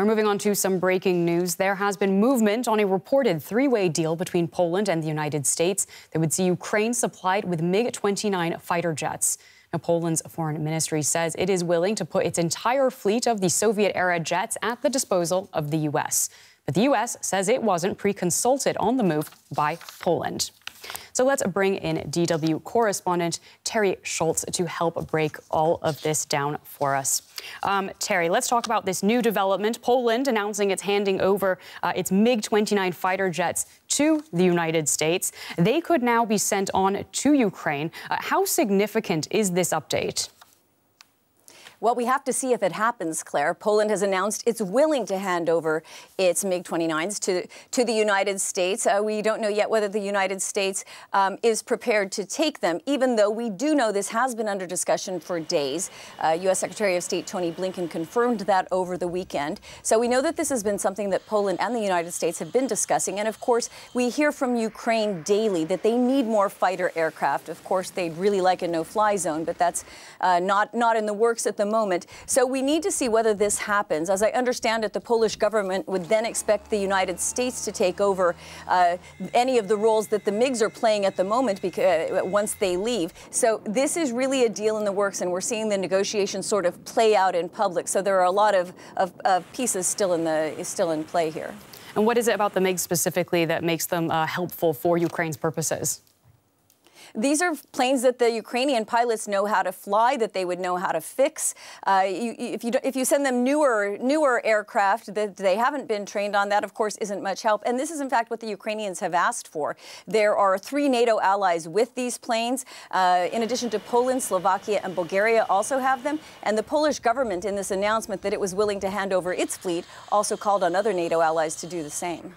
Now, moving on to some breaking news. There has been movement on a reported three-way deal between Poland and the United States that would see Ukraine supplied with MiG-29 fighter jets. Now, Poland's foreign ministry says it is willing to put its entire fleet of the Soviet-era jets at the disposal of the U.S. But the U.S. says it wasn't pre-consulted on the move by Poland. So let's bring in DW correspondent Terry Schultz to help break all of this down for us. Terry, let's talk about this new development. Poland announcing it's handing over its MiG-29 fighter jets to the United States. They could now be sent on to Ukraine. How significant is this update? Well, we have to see if it happens, Claire. Poland has announced it's willing to hand over its MiG-29s to the United States. We don't know yet whether the United States is prepared to take them, even though we do know this has been under discussion for days. US Secretary of State Antony Blinken confirmed that over the weekend. So we know that this has been something that Poland and the United States have been discussing. And of course, we hear from Ukraine daily that they need more fighter aircraft. Of course, they'd really like a no-fly zone, but that's not in the works at the moment. So we need to see whether this happens. As I understand it, the Polish government would then expect the United States to take over any of the roles that the MiGs are playing at the moment once they leave. So this is really a deal in the works, and we're seeing the negotiations sort of play out in public. So there are a lot of pieces still in play here. And what is it about the MiGs specifically that makes them helpful for Ukraine's purposes? These are planes that the Ukrainian pilots know how to fly, that they would know how to fix. If you send them newer aircraft that they haven't been trained on, that, of course, isn't much help. And this is, in fact, what the Ukrainians have asked for. There are 3 NATO allies with these planes. In addition to Poland, Slovakia and Bulgaria also have them. And the Polish government, in this announcement that it was willing to hand over its fleet, also called on other NATO allies to do the same.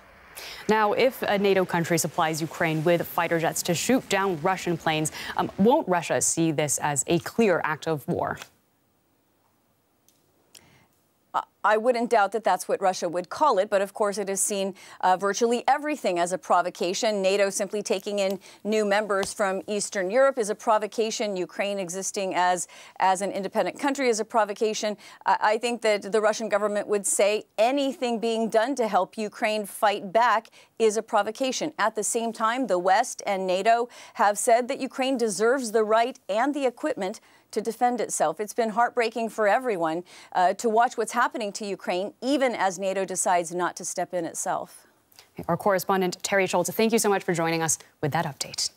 Now, if a NATO country supplies Ukraine with fighter jets to shoot down Russian planes, won't Russia see this as a clear act of war? I wouldn't doubt that that's what Russia would call it, but of course it has seen virtually everything as a provocation. NATO simply taking in new members from Eastern Europe is a provocation. Ukraine existing as an independent country is a provocation. I think that the Russian government would say anything being done to help Ukraine fight back is a provocation. At the same time, the West and NATO have said that Ukraine deserves the right and the equipment to defend itself. It's been heartbreaking for everyone to watch what's happening to Ukraine, even as NATO decides not to step in itself. Our correspondent, Terry Schultz, thank you so much for joining us with that update.